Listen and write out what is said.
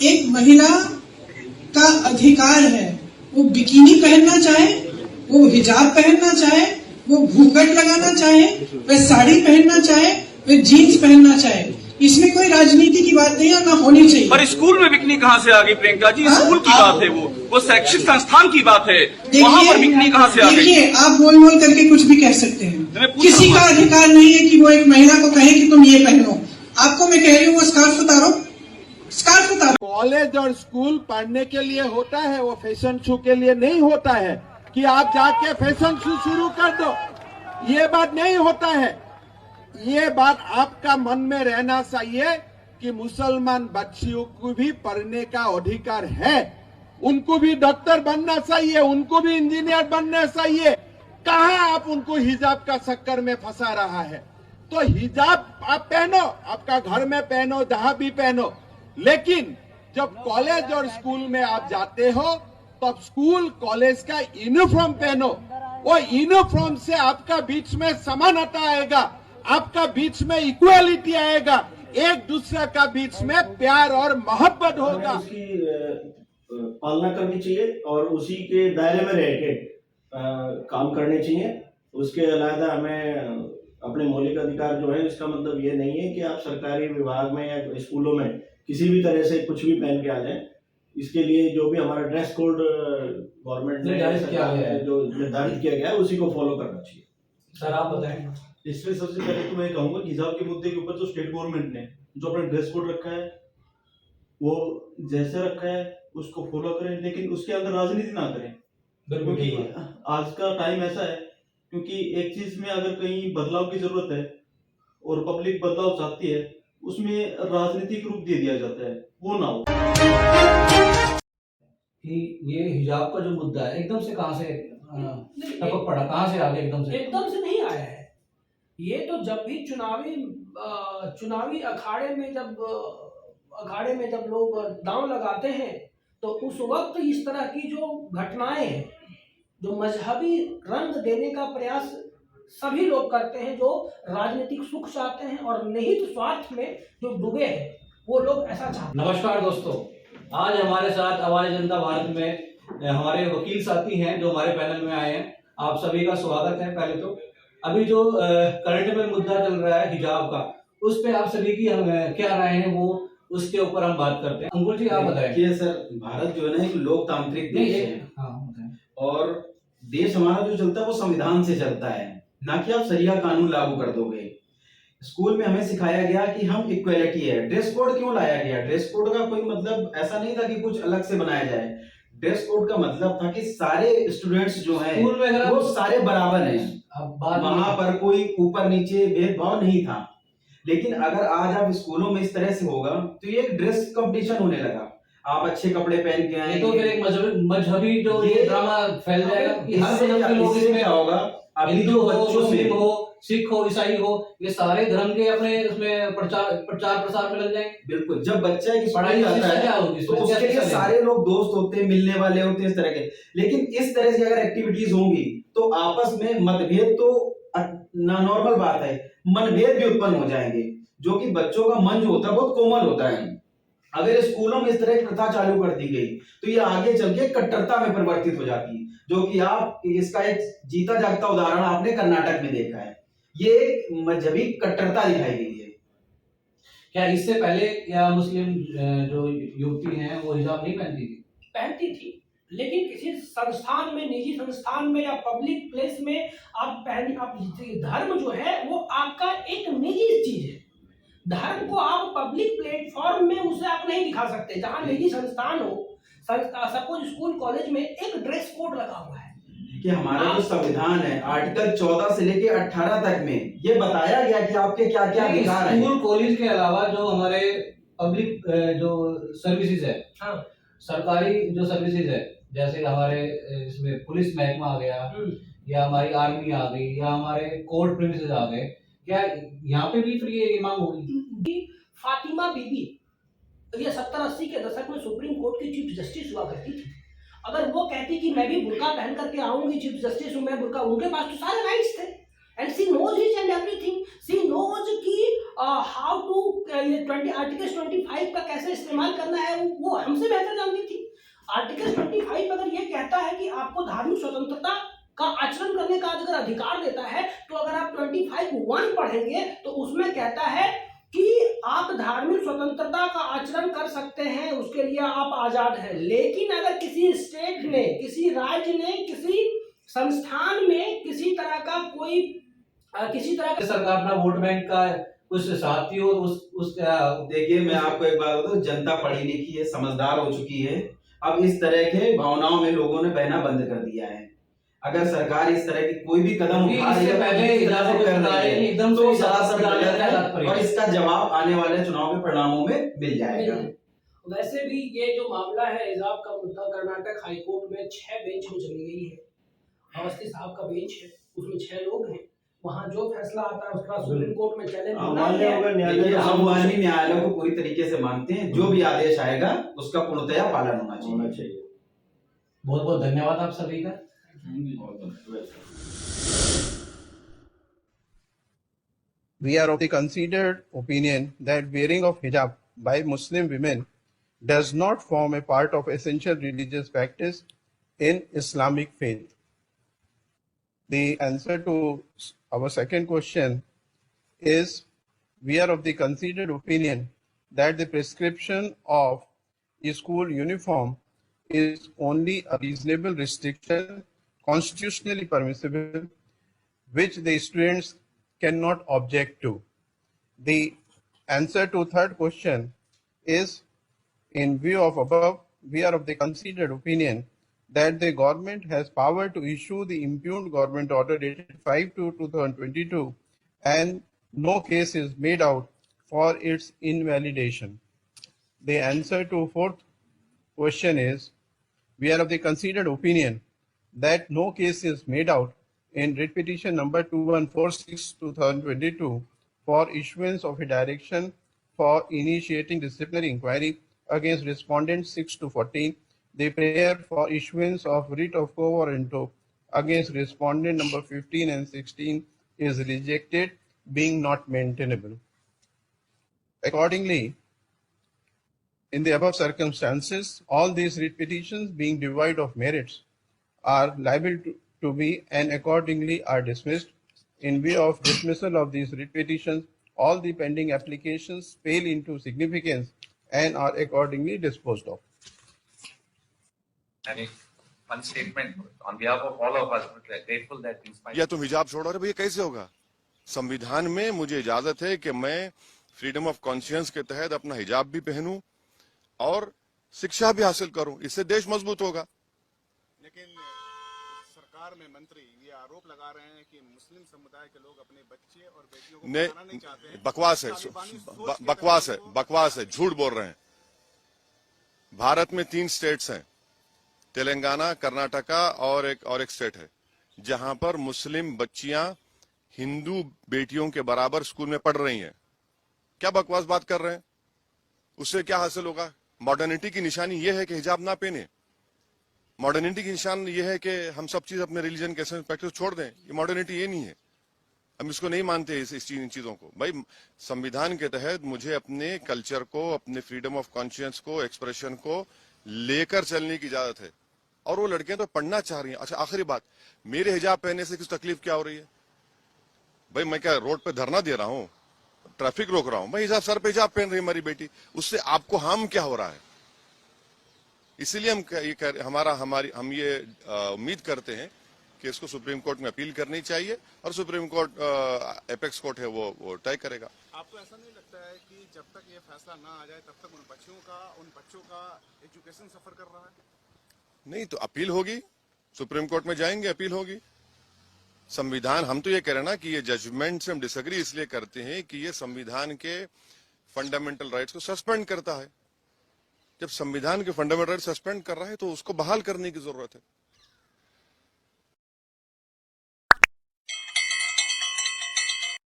एक महिला का अधिकार है, वो बिकिनी पहनना चाहे, वो हिजाब पहनना चाहे, वो घूंघट लगाना चाहे, वह साड़ी पहनना चाहे, वह जीन्स पहनना चाहे। इसमें कोई राजनीति की बात नहीं है, ना होनी चाहिए। पर स्कूल में बिकनी कहाँ से आ गई प्रियंका जी? स्कूल की बात है, वो शैक्षिक संस्थान की बात है, वहाँ पर बिकनी कहाँ से आ गई? देखिए, आप बोल बोल करके कुछ भी कह सकते हैं, किसी का अधिकार नहीं है कि वो एक महिला को कहे कि तुम ये पहनो। आपको मैं कह रही हूँ वो स्कार्फ उतारो, स्कार्फ उतारो। कॉलेज और स्कूल पढ़ने के लिए होता है, वो फैशन शो के लिए नहीं होता है कि आप जाके फैशन शो शुरू कर दो। ये बात नहीं होता है। ये बात आपका मन में रहना चाहिए कि मुसलमान बच्चियों को भी पढ़ने का अधिकार है, उनको भी डॉक्टर बनना चाहिए, उनको भी इंजीनियर बनना चाहिए। कहाँ आप उनको हिजाब का चक्कर में फंसा रहा है? तो हिजाब आप पहनो, आपका घर में पहनो, जहां भी पहनो, लेकिन जब कॉलेज और स्कूल में आप जाते हो तब स्कूल कॉलेज का यूनिफॉर्म पहनो। वो यूनिफॉर्म से आपका बीच में समानता आएगा, आपका बीच में इक्वालिटी आएगा, एक दूसरे का बीच में प्यार और मोहब्बत होगा। उसकी पालना करनी चाहिए और उसी के दायरे में रह के काम करने चाहिए। उसके अलावा हमें अपने मौलिक अधिकार जो है, इसका मतलब ये नहीं है कि आप सरकारी विभाग में या स्कूलों में किसी भी तरह से कुछ भी पहन के आ जाएं। इसके लिए जो भी हमारा ड्रेस कोड गवर्नमेंट ने जो निर्धारित किया गया है, उसी को फॉलो करना चाहिए। सर आप बताएं। इसमें सबसे पहले तो मैं कहूंगा कि हिजाब के मुद्दे के ऊपर जो स्टेट गवर्नमेंट ने जो अपना ड्रेस कोड रखा है वो जैसे रखा है उसको फॉलो करें, लेकिन उसके अंदर राजनीति ना करें, क्योंकि आज का टाइम ऐसा है। क्योंकि एक चीज में अगर कहीं बदलाव की जरूरत है और पब्लिक बदलाव चाहती है, उसमें राजनीतिक रूप दे दिया जाता है, वो ना हो। कि ये हिजाब का जो मुद्दा है एकदम से कहाँ से टपक पड़ा, कहाँ से आ गया? एकदम से नहीं आया है। ये तो जब भी चुनावी अखाड़े में जब लोग दांव लगाते हैं तो उस वक्त इस तरह की जो घटनाएं हैं, जो मजहबी रंग देने का प्रयास सभी लोग करते हैं, जो राजनीतिक सुख चाहते हैं और निहित स्वार्थ में जो डूबे हैं, वो लोग ऐसा चाहते हैं। नमस्कार दोस्तों, आज हमारे साथ आवाज जनता भारत में हमारे वकील साथी हैं जो हमारे पैनल में आए हैं। आप सभी का स्वागत है। पहले तो अभी जो करंट में मुद्दा चल रहा है हिजाब का, उस पे आप सभी की क्या राय है, वो उसके ऊपर हम बात करते हैं। अंकुर जी आप बताएं। सर, भारत जो है ना एक लोकतांत्रिक देश है और देश हमारा जो चलता है वो संविधान से चलता है, ना कि आप शरिया कानून लागू कर दोगे। स्कूल में हमें सिखाया गया कि हम इक्वलिटी है। ड्रेस कोड क्यों लाया गया? ड्रेस कोड का कोई मतलब ऐसा नहीं था कि कुछ अलग से बनाया जाए। ड्रेस कोड का मतलब था कि सारे स्टूडेंट्स जो हैं वो सारे बराबर हैं, वहां पर कोई ऊपर नीचे भेदभाव नहीं था। लेकिन अगर आज आप स्कूलों में इस तरह से होगा तो ये एक ड्रेस कंपटीशन होने लगा। आप अच्छे कपड़े पहन के आए तो फिर एक मजहबी जो ये ड्रामा फैल जाएगा कि हर धर्म के लोग इसमें होगा, हिंदू हो, मुस्लिम हो, सिख हो, ईसाई हो, ये सारे धर्म के अपने उसमें प्रचार प्रसार में लग जाएंगे। बिल्कुल, जब बच्चा की पढ़ाई आता है क्या होगी तो उसके लिए सारे लोग दोस्त होते हैं, मिलने वाले होते हैं इस तरह के। लेकिन इस तरह से अगर एक्टिविटीज होंगी तो आपस में मतभेद तो नॉर्मल बात है, मनभेद भी उत्पन्न हो जाएंगे, जो कि बच्चों का मन जो होता है बहुत कोमल होता है। अगर स्कूलों में इस तरह की प्रथा चालू कर दी गई तो ये आगे चल के कट्टरता में परिवर्तित हो जाती है, जो कि आप इसका एक जीता जागता उदाहरण आपने कर्नाटक में देखा है। ये मजहबी कट्टरता दिखाई गई है। क्या इससे पहले क्या मुस्लिम जो युवती हैं वो हिजाब नहीं पहनती थी? पहनती थी, लेकिन किसी संस्थान में, निजी संस्थान में या पब्लिक प्लेस में आप धर्म जो है वो आपका एक निजी चीज है। धर्म को आप पब्लिक प्लेटफॉर्म में उसे आप नहीं दिखा सकते। जहां निजी संस्थान हो, सपोज स्कूल कॉलेज में एक ड्रेस कोड लगा हुआ है कि हमारा जो संविधान है आर्टिकल 14 से लेके 18 तक में ये बताया गया कि आपके क्या क्या अधिकार हैं। स्कूल कॉलेज के अलावा जो हमारे पब्लिक जो सर्विसेज है, सरकारी जो सर्विसेज है, जैसे हमारे इसमें पुलिस महकमा आ गया या हमारी आर्मी आ गई या हमारे कोर्ट प्रीमिसेस आ गए, क्या यहाँ पे भी फिर ये मांग होगी? फातिमा बीबी ये 70-80 के दशक में सुप्रीम कोर्ट की चीफ जस्टिस हुआ करती थी। अगर वो कहती कि मैं भी बुर्का पहन करके आऊंगी, चीफ जस्टिस हूं मैं, बुर्का, उनके पास तो सारे राइट्स थे। And see knows each and everything. See knows कि हाउ टू ये 20 आर्टिकल 25 का कैसे इस्तेमाल करना है वो हमसे बेहतर जानती थी। आर्टिकल 25 अगर ये कहता है कि आपको धार्मिक स्वतंत्रता का आचरण करने का अगर अधिकार देता है, तो अगर आप 25(1) पढ़ेंगे तो उसमें कहता है कि आप धार्मिक स्वतंत्रता का आचरण कर सकते हैं, उसके लिए आप आजाद हैं। लेकिन अगर किसी स्टेट ने, किसी राज्य ने, किसी संस्थान में किसी तरह का कोई किसी तरह का सरकार अपना वोट बैंक का कुछ साथियों उस देखिए, मैं आपको एक बात बताऊं, जनता पढ़ी लिखी है, समझदार हो चुकी है। अब इस तरह के भावनाओं में लोगों ने बहना बंद कर दिया है। अगर सरकार इस तरह की कोई भी कदम उठा रही है, पहले इजाजत कर रही है, एकदम तो से सरासर गलत है, और इसका जवाब आने वाले चुनाव के परिणामों में मिल जाएगा। वैसे भी ये जो मामला है हिजाब का मुद्दा कर्नाटक हाईकोर्ट में 6 बेंच में चली गई है। अवस्थी साहब का बेंच है, उसमें 6 लोग हैं। वहाँ जो फैसला आता है उसका सुप्रीम कोर्ट में चैलेंज होना है। देखिए, हम माननीय न्यायालय को पूरी तरीके से मानते हैं। जो भी आदेश आएगा उसका पूर्णतया पालन होना चाहिए। बहुत बहुत धन्यवाद आप सभी का। We are of the considered opinion that wearing of hijab by Muslim women does not form a part of essential religious practice in Islamic faith. The answer to our second question is we are of the considered opinion that the prescription of a school uniform is only a reasonable restriction constitutionally permissible which the students cannot object to. The answer to third question is in view of above, we are of the considered opinion that the government has power to issue the impugned government order dated 5/2/2022 and no case is made out for its invalidation. The answer to fourth question is we are of the considered opinion that no case is made out in writ petition number 2146/2022 for issuance of a direction for initiating disciplinary inquiry against respondents 6 to 14. The prayer for issuance of writ of quo warranto against respondent number 15 and 16 is rejected, being not maintainable. Accordingly, in the above circumstances, all these writ petitions being devoid of merits are liable to be and accordingly are dismissed. In view of dismissal of these writ petitions, all the pending applications pale into significance and are accordingly disposed of. And one statement on behalf of all of us, we are grateful that in spite या तुम हिजाब छोड़ो। अरे भैया कैसे होगा? संविधान में मुझे इजाजत है कि मैं फ्रीडम ऑफ कॉन्शियंस के तहत अपना हिजाब भी पहनूं और शिक्षा भी हासिल करूं, इससे देश मजबूत होगा। लेकिन सरकार में मंत्री ये आरोप लगा रहे हैं कि मुस्लिम समुदाय के लोग अपने बच्चे और बेटियों को पढ़ाना नहीं चाहते हैं। बकवास है, झूठ बोल रहे हैं। भारत में 3 स्टेट्स हैं, तेलंगाना, कर्नाटका और एक स्टेट है जहां पर मुस्लिम बच्चियां हिंदू बेटियों के बराबर स्कूल में पढ़ रही हैं। क्या बकवास बात कर रहे हैं? उससे क्या हासिल होगा? मॉडर्निटी की निशानी यह है कि हिजाब ना पहने। मॉडर्निटी की निशान यह है कि हम सब चीज अपने रिलीजन के प्रैक्टिस छोड़ दें। ये मॉडर्निटी ये नहीं है। हम इसको नहीं मानते इन चीजों को। भाई, संविधान के तहत मुझे अपने कल्चर को, अपने फ्रीडम ऑफ कॉन्शियंस को, एक्सप्रेशन को लेकर चलने की इजाजत है और वो लड़कियां तो पढ़ना चाह रही हैं। अच्छा, आखिरी बात, मेरे हिजाब पहनने से किस तकलीफ क्या हो रही है? भाई, मैं क्या रोड पे धरना दे रहा हूँ, ट्रैफिक रोक रहा हूँ? भाई, हिजाब सर पे हिजाब पहन रही है हमारी बेटी, उससे आपको हार्म क्या हो रहा है? इसीलिए हम ये उम्मीद करते हैं कि इसको सुप्रीम कोर्ट में अपील करनी चाहिए और सुप्रीम कोर्ट एपेक्स कोर्ट है वो तय करेगा। आपको ऐसा नहीं लगता है कि जब तक ये फैसला ना आ जाए तब तक उन बच्चों का एजुकेशन सफर कर रहा है? नहीं तो अपील होगी, सुप्रीम कोर्ट में जाएंगे, अपील होगी। संविधान, हम तो ये कह रहे हैं ना कि ये जजमेंट से हम डिसएग्री इसलिए करते हैं कि ये संविधान के फंडामेंटल राइट्स को सस्पेंड करता है। जब संविधान के फंडामेंटल राइट्स सस्पेंड कर रहा है तो उसको बहाल करने की जरूरत है।